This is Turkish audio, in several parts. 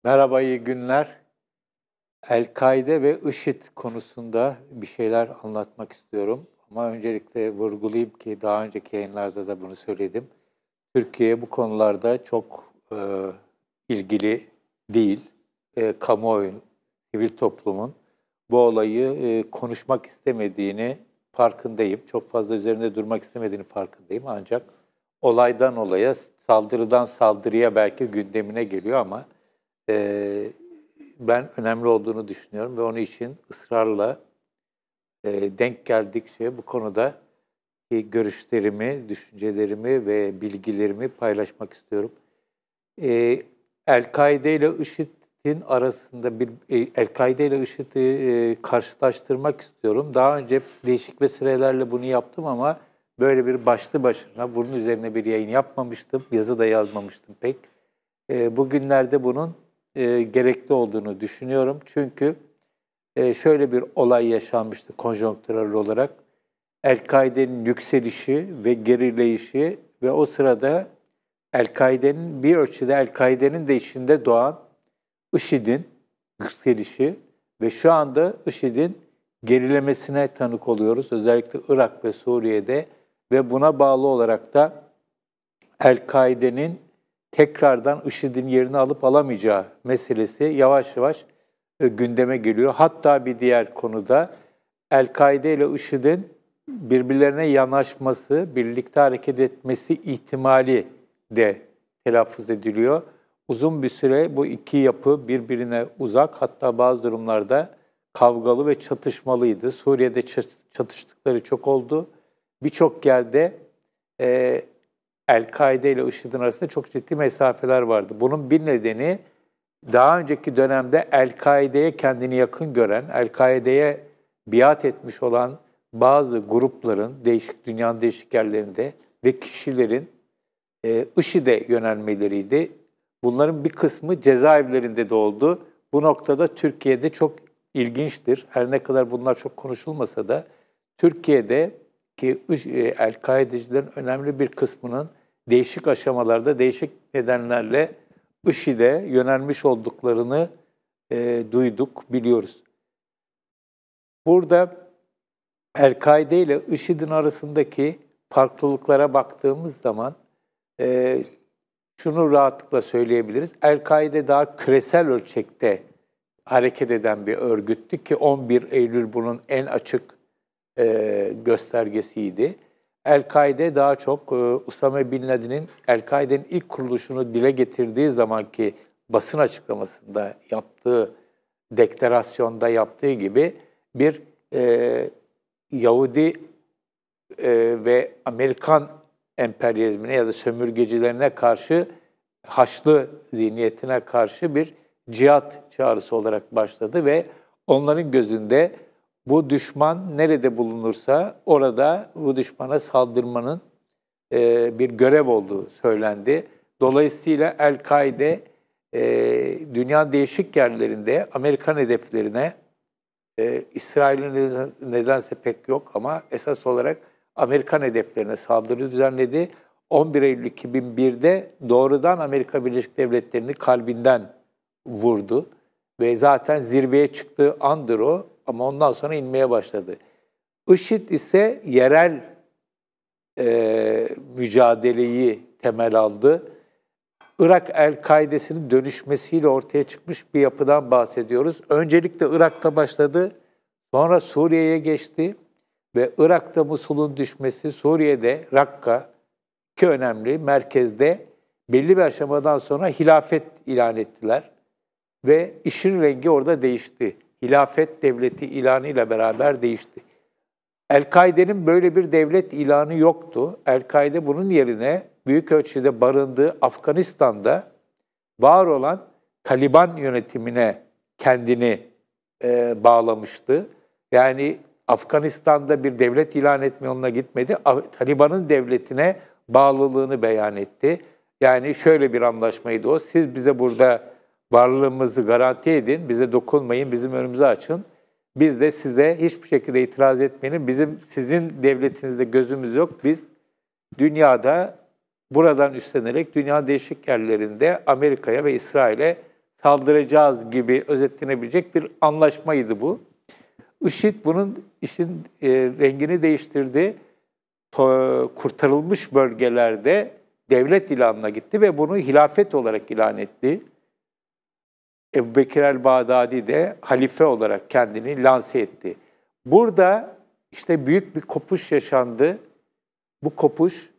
Merhaba, iyi günler. El-Kaide ve IŞİD konusunda bir şeyler anlatmak istiyorum. Ama öncelikle vurgulayayım ki daha önceki yayınlarda da bunu söyledim. Türkiye bu konularda çok ilgili değil. Kamuoyunun, sivil toplumun bu olayı konuşmak istemediğini farkındayım. Çok fazla üzerinde durmak istemediğini farkındayım. Ancak olaydan olaya, saldırıdan saldırıya belki gündemine geliyor ama Eee, ben önemli olduğunu düşünüyorum ve onun için ısrarla, denk geldikçe bu konuda görüşlerimi, düşüncelerimi ve bilgilerimi paylaşmak istiyorum. Eee, El-Kaide ile IŞİD'in arasında El-Kaide ile IŞİD'i, karşılaştırmak istiyorum. Daha önce değişik vesilelerle bunu yaptım ama böyle bir başlı başına bunun üzerine bir yayın yapmamıştım. Yazı da yazmamıştım pek. Bugünlerde bunun, gerekli olduğunu düşünüyorum. Çünkü, şöyle bir olay yaşanmıştı konjonktürel olarak. El-Kaide'nin yükselişi ve gerileyişi ve o sırada El-Kaide'nin bir ölçüde El-Kaide'nin de içinde doğan IŞİD'in yükselişi ve şu anda IŞİD'in gerilemesine tanık oluyoruz. Özellikle Irak ve Suriye'de ve buna bağlı olarak da El-Kaide'nin tekrardan IŞİD'in yerini alıp alamayacağı meselesi yavaş yavaş gündeme geliyor. Hatta bir diğer konuda El-Kaide ile IŞİD'in birbirlerine yanaşması, birlikte hareket etmesi ihtimali de telaffuz ediliyor. Uzun bir süre bu iki yapı birbirine uzak, hatta bazı durumlarda kavgalı ve çatışmalıydı. Suriye'de çatıştıkları çok oldu. Birçok yerde El-Kaide ile IŞİD'in arasında çok ciddi mesafeler vardı. Bunun bir nedeni daha önceki dönemde El-Kaide'ye kendini yakın gören, El-Kaide'ye biat etmiş olan bazı grupların dünyanın değişik yerlerinde ve kişilerin IŞİD'e yönelmeleriydi. Bunların bir kısmı cezaevlerinde de oldu. Bu noktada Türkiye'de çok ilginçtir. Her ne kadar bunlar çok konuşulmasa da Türkiye'de ki El-Kaidecilerin önemli bir kısmının değişik aşamalarda, değişik nedenlerle IŞİD'e yönelmiş olduklarını duyduk, biliyoruz. Burada El-Kaide ile IŞİD'in arasındaki farklılıklara baktığımız zaman şunu rahatlıkla söyleyebiliriz. El-Kaide daha küresel ölçekte hareket eden bir örgüttü ki 11 Eylül bunun en açık göstergesiydi. El-Kaide daha çok Usame Bin Laden'in El-Kaide'nin ilk kuruluşunu dile getirdiği zamanki basın açıklamasında yaptığı, deklarasyonda yaptığı gibi bir Yahudi ve Amerikan emperyalizmine ya da sömürgecilerine karşı, Haçlı zihniyetine karşı bir cihat çağrısı olarak başladı ve onların gözünde bu düşman nerede bulunursa orada bu düşmana saldırmanın bir görev olduğu söylendi. Dolayısıyla El-Kaide dünyanın değişik yerlerinde Amerikan hedeflerine, İsrail'in nedense pek yok ama esas olarak Amerikan hedeflerine saldırı düzenledi. 11 Eylül 2001'de doğrudan Amerika Birleşik Devletleri'ni kalbinden vurdu ve zaten zirveye çıktığı andır o ama ondan sonra inmeye başladı. IŞİD ise yerel mücadeleyi temel aldı. Irak El-Kaide'sinin dönüşmesiyle ortaya çıkmış bir yapıdan bahsediyoruz. Öncelikle Irak'ta başladı, sonra Suriye'ye geçti ve Irak'ta Musul'un düşmesi, Suriye'de Rakka, iki önemli merkezde belli bir aşamadan sonra hilafet ilan ettiler. Ve işin rengi orada değişti. Hilafet devleti ilanıyla beraber değişti. El-Kaide'nin böyle bir devlet ilanı yoktu. El-Kaide bunun yerine büyük ölçüde barındığı Afganistan'da var olan Taliban yönetimine kendini bağlamıştı. Yani Afganistan'da bir devlet ilan etme yoluna gitmedi. Taliban'ın devletine bağlılığını beyan etti. Yani şöyle bir anlaşmaydı o. Siz bize burada varlığımızı garanti edin, bize dokunmayın, bizim önümüzü açın. Biz de size hiçbir şekilde itiraz etmeyelim. Sizin devletinizde gözümüz yok. Biz dünyada buradan üstlenerek dünya değişik yerlerinde Amerika'ya ve İsrail'e saldıracağız gibi özetlenebilecek bir anlaşmaydı bu. IŞİD bunun işin rengini değiştirdi. Kurtarılmış bölgelerde devlet ilanına gitti ve bunu hilafet olarak ilan etti. Ebubekir el-Bağdadi de halife olarak kendini lanse etti. Burada işte büyük bir kopuş yaşandı. Bu kopuş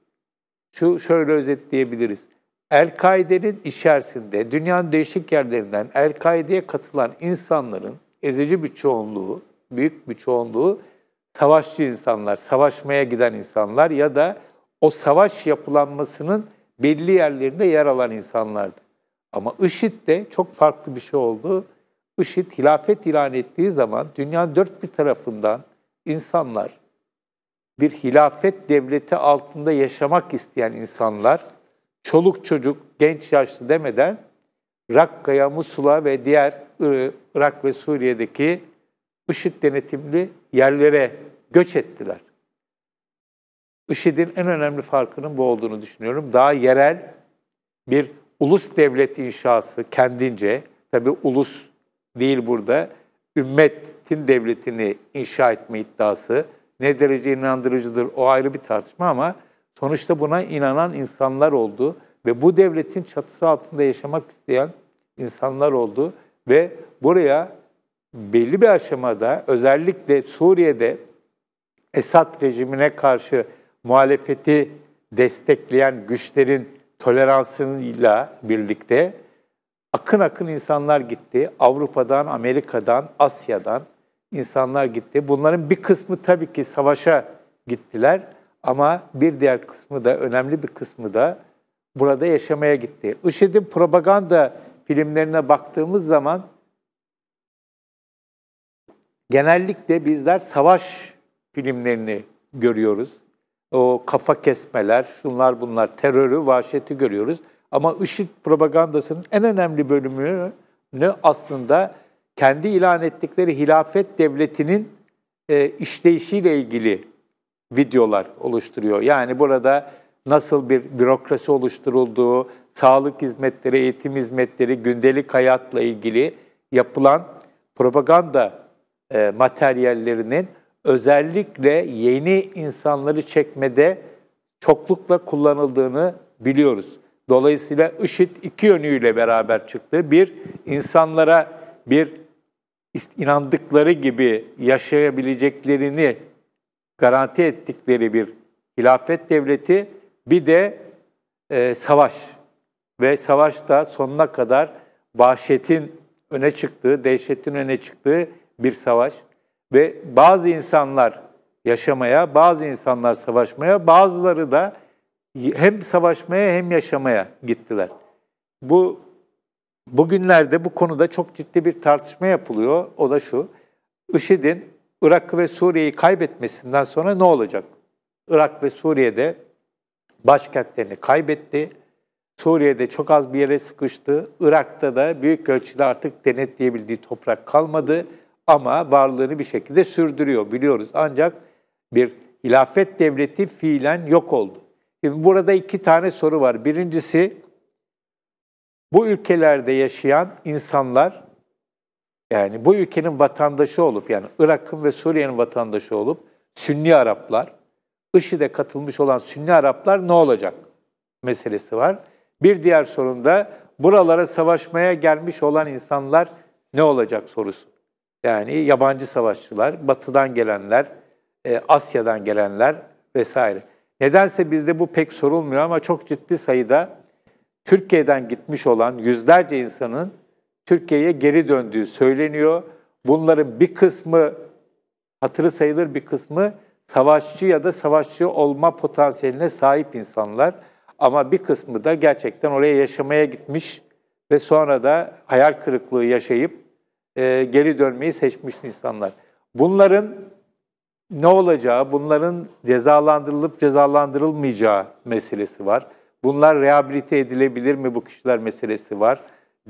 şöyle özetleyebiliriz. El-Kaide'nin içerisinde dünyanın değişik yerlerinden El-Kaide'ye katılan insanların ezici bir çoğunluğu, büyük bir çoğunluğu savaşçı insanlar, savaşmaya giden insanlar ya da o savaş yapılanmasının belli yerlerinde yer alan insanlardı. Ama IŞİD'de çok farklı bir şey oldu. IŞİD hilafet ilan ettiği zaman dünyanın dört bir tarafından insanlar, bir hilafet devleti altında yaşamak isteyen insanlar, çoluk çocuk, genç yaşlı demeden Rakka'ya, Musul'a ve diğer Irak ve Suriye'deki IŞİD denetimli yerlere göç ettiler. IŞİD'in en önemli farkının bu olduğunu düşünüyorum. Daha yerel bir ulus devlet inşası kendince, tabii ulus değil burada, ümmetin devletini inşa etme iddiası ne derece inandırıcıdır o ayrı bir tartışma ama sonuçta buna inanan insanlar oldu ve bu devletin çatısı altında yaşamak isteyen insanlar oldu ve buraya belli bir aşamada özellikle Suriye'de Esad rejimine karşı muhalefeti destekleyen güçlerin toleransıyla birlikte akın akın insanlar gitti. Avrupa'dan, Amerika'dan, Asya'dan insanlar gitti. Bunların bir kısmı tabii ki savaşa gittiler ama bir diğer kısmı da, önemli bir kısmı da burada yaşamaya gitti. IŞİD'in propaganda filmlerine baktığımız zaman genellikle bizler savaş filmlerini görüyoruz. O kafa kesmeler, şunlar bunlar, terörü, vahşeti görüyoruz. Ama IŞİD propagandasının en önemli bölümünü aslında kendi ilan ettikleri hilafet devletinin işleyişiyle ilgili videolar oluşturuyor. Yani burada nasıl bir bürokrasi oluşturulduğu, sağlık hizmetleri, eğitim hizmetleri, gündelik hayatla ilgili yapılan propaganda materyallerinin özellikle yeni insanları çekmede çoklukla kullanıldığını biliyoruz. Dolayısıyla IŞİD iki yönüyle beraber çıktı. Bir, insanlara bir inandıkları gibi yaşayabileceklerini garanti ettikleri bir hilafet devleti, bir de savaş. Ve savaşta sonuna kadar vahşetin öne çıktığı, dehşetin öne çıktığı bir savaş. Ve bazı insanlar yaşamaya, bazı insanlar savaşmaya, bazıları da hem savaşmaya hem yaşamaya gittiler. Bugünlerde bu konuda çok ciddi bir tartışma yapılıyor. O da şu, IŞİD'in Irak ve Suriye'yi kaybetmesinden sonra ne olacak? Irak ve Suriye'de başkentlerini kaybetti. Suriye'de çok az bir yere sıkıştı. Irak'ta da büyük ölçüde artık denetleyebildiği toprak kalmadı. Ama varlığını bir şekilde sürdürüyor, biliyoruz. Ancak bir hilafet devleti fiilen yok oldu. Şimdi burada iki tane soru var. Birincisi, bu ülkelerde yaşayan insanlar, yani bu ülkenin vatandaşı olup, yani Irak'ın ve Suriye'nin vatandaşı olup, Sünni Araplar, IŞİD'e katılmış olan Sünni Araplar ne olacak meselesi var. Bir diğer sorun da buralara savaşmaya gelmiş olan insanlar ne olacak sorusu. Yani yabancı savaşçılar, batıdan gelenler, Asya'dan gelenler vesaire. Nedense bizde bu pek sorulmuyor ama çok ciddi sayıda Türkiye'den gitmiş olan yüzlerce insanın Türkiye'ye geri döndüğü söyleniyor. Bunların bir kısmı, hatırı sayılır bir kısmı savaşçı ya da savaşçı olma potansiyeline sahip insanlar. Ama bir kısmı da gerçekten oraya yaşamaya gitmiş ve sonra da hayal kırıklığı yaşayıp geri dönmeyi seçmiş insanlar. Bunların ne olacağı, bunların cezalandırılıp cezalandırılmayacağı meselesi var. Bunlar rehabilite edilebilir mi bu kişiler meselesi var.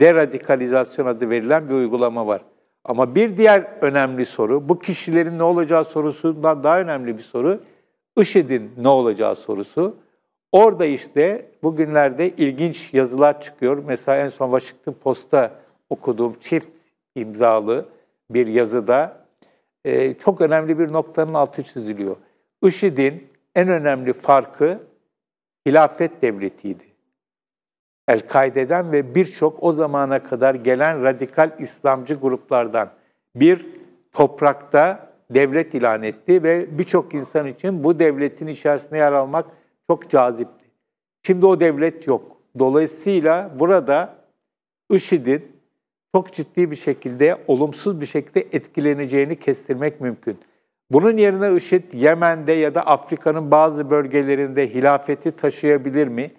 Deradikalizasyon adı verilen bir uygulama var. Ama bir diğer önemli soru, bu kişilerin ne olacağı sorusundan daha önemli bir soru, IŞİD'in ne olacağı sorusu. Orada işte bugünlerde ilginç yazılar çıkıyor. Mesela en son Washington Post'ta okuduğum çift imzalı bir yazıda çok önemli bir noktanın altı çiziliyor. IŞİD'in en önemli farkı hilafet devletiydi. El-Kaide'den ve birçok o zamana kadar gelen radikal İslamcı gruplardan bir toprakta devlet ilan etti ve birçok insan için bu devletin içerisinde yer almak çok cazipti. Şimdi o devlet yok. Dolayısıyla burada IŞİD'in çok ciddi bir şekilde, olumsuz bir şekilde etkileneceğini kestirmek mümkün. Bunun yerine IŞİD Yemen'de ya da Afrika'nın bazı bölgelerinde hilafeti taşıyabilir mi?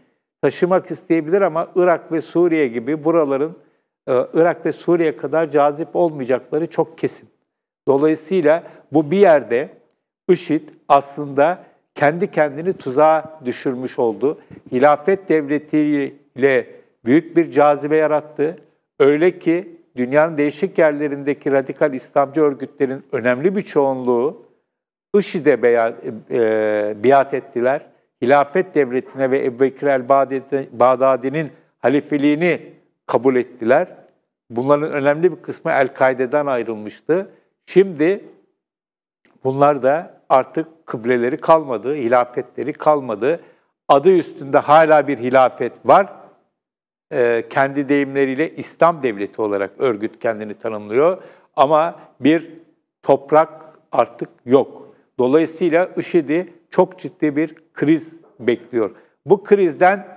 Taşımak isteyebilir ama Irak ve Suriye gibi buraların Irak ve Suriye kadar cazip olmayacakları çok kesin. Dolayısıyla bu bir yerde IŞİD aslında kendi kendini tuzağa düşürmüş oldu. Hilafet devletiyle büyük bir cazibe yarattı. Öyle ki dünyanın değişik yerlerindeki radikal İslamcı örgütlerin önemli bir çoğunluğu IŞİD'e biat ettiler. Hilafet devletine ve Ebu Bekir el-Bağdadi'nin halifeliğini kabul ettiler. Bunların önemli bir kısmı El-Kaide'den ayrılmıştı. Şimdi bunlar da artık kıbleleri kalmadı, hilafetleri kalmadı. Adı üstünde hala bir hilafet var. Kendi deyimleriyle İslam devleti olarak örgüt kendini tanımlıyor. Ama bir toprak artık yok. Dolayısıyla IŞİD'i çok ciddi bir kriz bekliyor. Bu krizden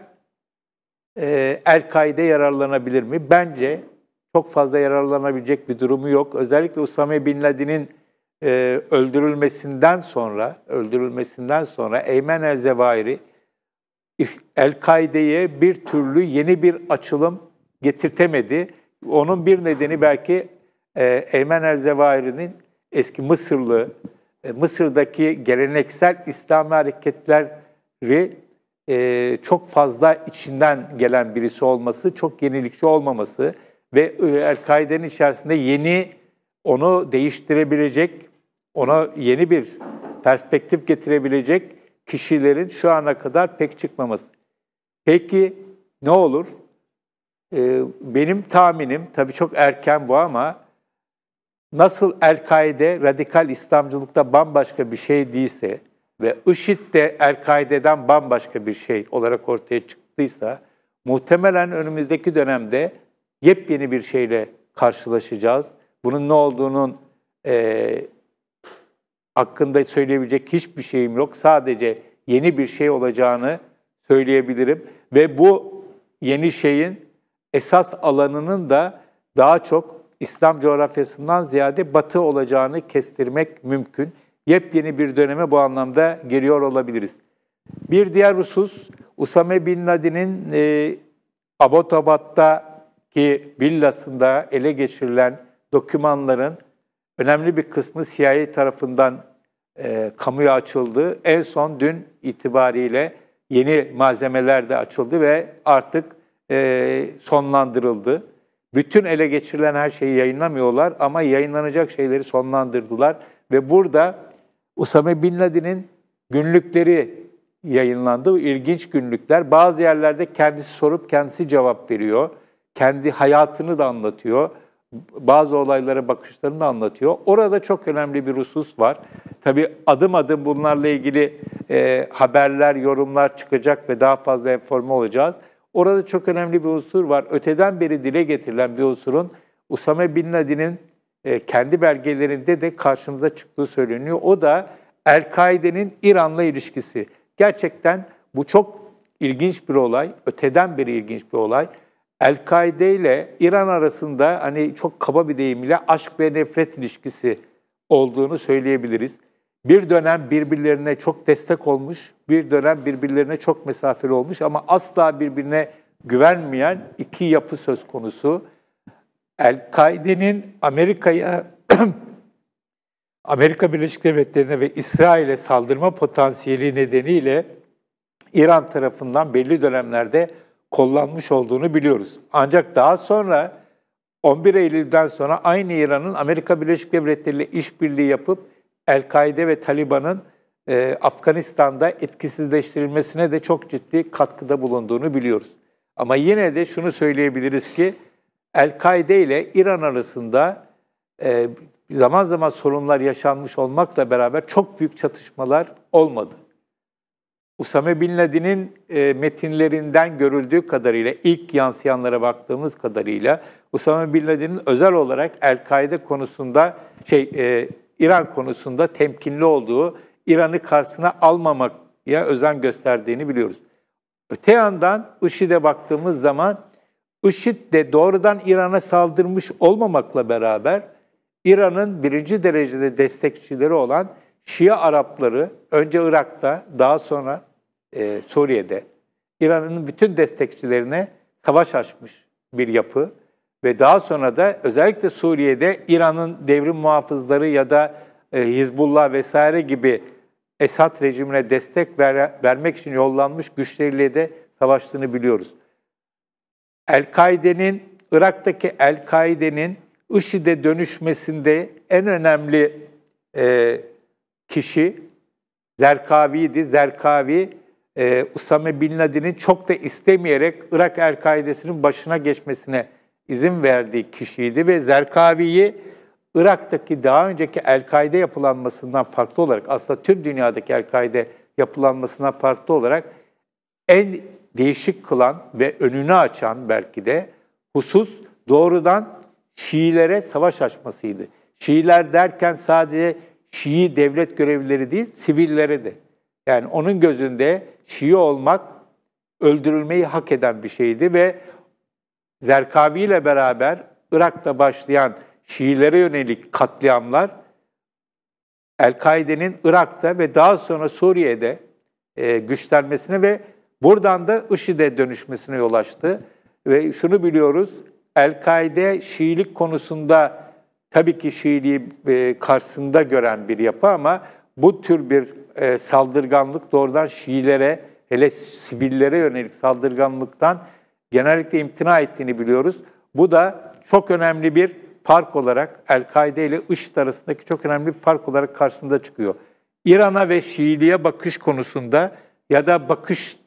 El-Kaide yararlanabilir mi? Bence çok fazla yararlanabilecek bir durumu yok. Özellikle Usame Bin Laden'in öldürülmesinden sonra Eymen el-Zevahiri El-Kaide'ye bir türlü yeni bir açılım getirtemedi. Onun bir nedeni belki Eymen el-Zevahiri'nin eski Mısır'daki geleneksel İslami hareketleri çok fazla içinden gelen birisi olması, çok yenilikçi olmaması ve El-Kaide'nin içerisinde yeni, onu değiştirebilecek, ona yeni bir perspektif getirebilecek kişilerin şu ana kadar pek çıkmaması. Peki ne olur? Benim tahminim, tabii çok erken bu ama nasıl El-Kaide radikal İslamcılıkta bambaşka bir şey değilse ve IŞİD de El-Kaide'den bambaşka bir şey olarak ortaya çıktıysa muhtemelen önümüzdeki dönemde yepyeni bir şeyle karşılaşacağız. Bunun ne olduğunun hakkında söyleyebilecek hiçbir şeyim yok. Sadece yeni bir şey olacağını söyleyebilirim. Ve bu yeni şeyin esas alanının da daha çok İslam coğrafyasından ziyade Batı olacağını kestirmek mümkün. Yepyeni bir döneme bu anlamda giriyor olabiliriz. Bir diğer husus, Usame Bin Laden'in Abbottabad'daki villasında ele geçirilen dokümanların önemli bir kısmı CIA tarafından kamuya açıldı. En son dün itibariyle yeni malzemeler de açıldı ve artık sonlandırıldı. Bütün ele geçirilen her şeyi yayınlamıyorlar ama yayınlanacak şeyleri sonlandırdılar. Ve burada Usame Bin Laden'in günlükleri yayınlandı. İlginç günlükler. Bazı yerlerde kendisi sorup kendisi cevap veriyor. Kendi hayatını da anlatıyor. Bazı olaylara bakışlarını da anlatıyor. Orada çok önemli bir husus var. Tabii adım adım bunlarla ilgili haberler, yorumlar çıkacak ve daha fazla informe olacağız. Orada çok önemli bir unsur var. Öteden beri dile getirilen bir unsurun Usame Bin Laden'in kendi belgelerinde de karşımıza çıktığı söyleniyor. O da El-Kaide'nin İran'la ilişkisi. Gerçekten bu çok ilginç bir olay. Öteden beri ilginç bir olay. El-Kaide ile İran arasında hani çok kaba bir deyimle aşk ve nefret ilişkisi olduğunu söyleyebiliriz. Bir dönem birbirlerine çok destek olmuş, bir dönem birbirlerine çok mesafeli olmuş ama asla birbirine güvenmeyen iki yapı söz konusu. El-Kaide'nin Amerika'ya, Amerika Birleşik Devletleri'ne ve İsrail'e saldırma potansiyeli nedeniyle İran tarafından belli dönemlerde kollanmış olduğunu biliyoruz. Ancak daha sonra 11 Eylül'den sonra aynı İran'ın Amerika Birleşik Devletleri ile işbirliği yapıp El-Kaide ve Taliban'ın Afganistan'da etkisizleştirilmesine de çok ciddi katkıda bulunduğunu biliyoruz. Ama yine de şunu söyleyebiliriz ki El-Kaide ile İran arasında zaman zaman sorunlar yaşanmış olmakla beraber çok büyük çatışmalar olmadı. Usame Bin Laden'in metinlerinden görüldüğü kadarıyla, ilk yansıyanlara baktığımız kadarıyla Usame Bin Laden'in özel olarak El-Kaide konusunda, İran konusunda temkinli olduğu, İran'ı karşısına almamaya özen gösterdiğini biliyoruz. Öte yandan IŞİD'e baktığımız zaman IŞİD de doğrudan İran'a saldırmış olmamakla beraber İran'ın birinci derecede destekçileri olan Şia Arapları önce Irak'ta, daha sonra Suriye'de İran'ın bütün destekçilerine savaş açmış bir yapı ve daha sonra da özellikle Suriye'de İran'ın devrim muhafızları ya da Hizbullah vesaire gibi Esad rejimine destek vermek için yollanmış güçleriyle de savaştığını biliyoruz. El-Kaide'nin, Irak'taki El-Kaide'nin IŞİD'e dönüşmesinde en önemli kişi Zerkavi'ydi. Zerkavi, Usame Bin Laden'in çok da istemeyerek Irak El-Kaide'sinin başına geçmesine izin verdiği kişiydi ve Zerkavi'yi Irak'taki daha önceki El-Kaide yapılanmasından farklı olarak, aslında tüm dünyadaki El-Kaide yapılanmasından farklı olarak en değişik kılan ve önünü açan belki de husus doğrudan Şiilere savaş açmasıydı. Şiiler derken sadece Şii devlet görevlileri değil, sivillere de. Yani onun gözünde Şii olmak öldürülmeyi hak eden bir şeydi ve Zerkavi ile beraber Irak'ta başlayan Şiilere yönelik katliamlar El-Kaide'nin Irak'ta ve daha sonra Suriye'de güçlenmesine ve buradan da IŞİD'e dönüşmesine yol açtı. Ve şunu biliyoruz, El-Kaide Şiilik konusunda tabii ki Şiiliği karşısında gören bir yapı ama bu tür bir saldırganlık doğrudan Şiilere, hele sivillere yönelik saldırganlıktan genellikle imtina ettiğini biliyoruz. Bu da çok önemli bir fark olarak El-Kaide ile IŞİD arasındaki çok önemli bir fark olarak karşısında çıkıyor. İran'a ve Şiiliğe bakış konusunda ya da bakış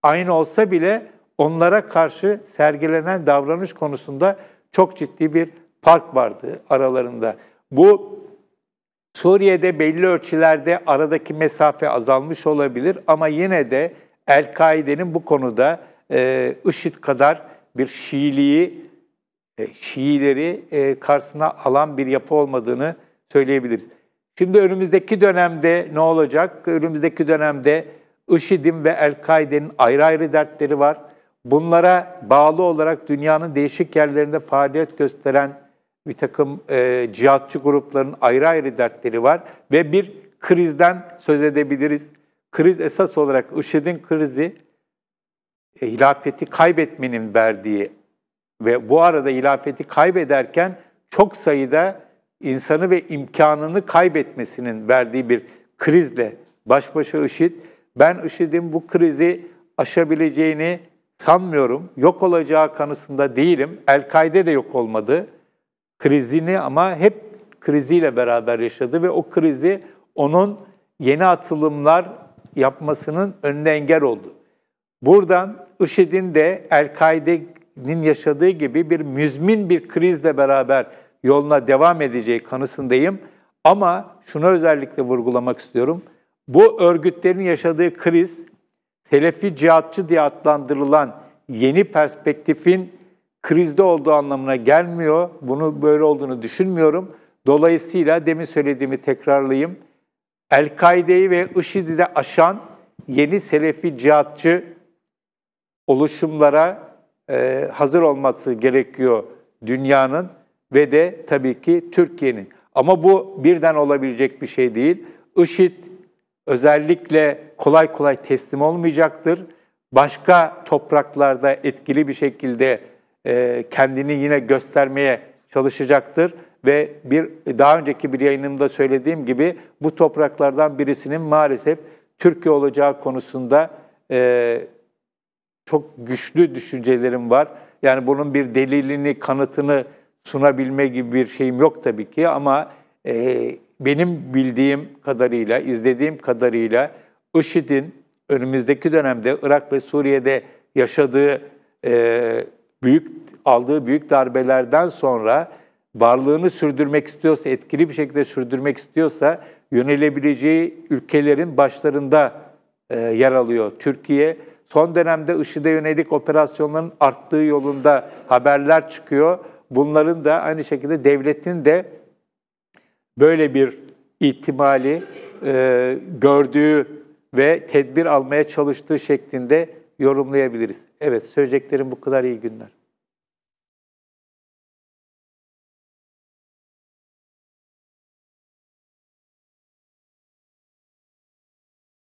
aynı olsa bile onlara karşı sergilenen davranış konusunda çok ciddi bir fark vardı aralarında. Bu Suriye'de belli ölçülerde aradaki mesafe azalmış olabilir ama yine de El-Kaide'nin bu konuda IŞİD kadar bir Şiileri karşısına alan bir yapı olmadığını söyleyebiliriz. Şimdi önümüzdeki dönemde ne olacak? Önümüzdeki dönemde IŞİD'in ve El-Kaide'nin ayrı ayrı dertleri var. Bunlara bağlı olarak dünyanın değişik yerlerinde faaliyet gösteren bir takım cihatçı grupların ayrı ayrı dertleri var ve bir krizden söz edebiliriz. Kriz esas olarak IŞİD'in krizi, hilafeti kaybetmenin verdiği ve bu arada hilafeti kaybederken çok sayıda insanı ve imkanını kaybetmesinin verdiği bir krizle baş başa IŞİD. Ben IŞİD'in bu krizi aşabileceğini sanmıyorum. Yok olacağı kanısında değilim. El-Kaide de yok olmadı. Krizini ama hep kriziyle beraber yaşadı ve o krizi onun yeni atılımlar yapmasının önüne engel oldu. Buradan IŞİD'in de El-Kaide'nin yaşadığı gibi bir müzmin bir krizle beraber yoluna devam edeceği kanısındayım. Ama şunu özellikle vurgulamak istiyorum. Bu örgütlerin yaşadığı kriz, Selefi cihatçı diye adlandırılan yeni perspektifin krizde olduğu anlamına gelmiyor. Bunu böyle olduğunu düşünmüyorum. Dolayısıyla demin söylediğimi tekrarlayayım. El-Kaide'yi ve IŞİD'i de aşan yeni Selefi cihatçı oluşumlara hazır olması gerekiyor dünyanın ve de tabii ki Türkiye'nin. Ama bu birden olabilecek bir şey değil. IŞİD özellikle kolay kolay teslim olmayacaktır. Başka topraklarda etkili bir şekilde kendini yine göstermeye çalışacaktır. Ve daha önceki bir yayınımda söylediğim gibi bu topraklardan birisinin maalesef Türkiye olacağı konusunda çok güçlü düşüncelerim var. Yani bunun bir delilini, kanıtını sunabilme gibi bir şeyim yok tabii ki ama benim bildiğim kadarıyla, izlediğim kadarıyla IŞİD'in önümüzdeki dönemde Irak ve Suriye'de yaşadığı büyük aldığı büyük darbelerden sonra varlığını sürdürmek istiyorsa, etkili bir şekilde sürdürmek istiyorsa yönelebileceği ülkelerin başlarında yer alıyor Türkiye. Son dönemde IŞİD'e yönelik operasyonların arttığı yolunda haberler çıkıyor. Bunların da aynı şekilde devletin de böyle bir ihtimali gördüğü ve tedbir almaya çalıştığı şeklinde yorumlayabiliriz. Evet, söyleyeceklerim bu kadar. İyi günler.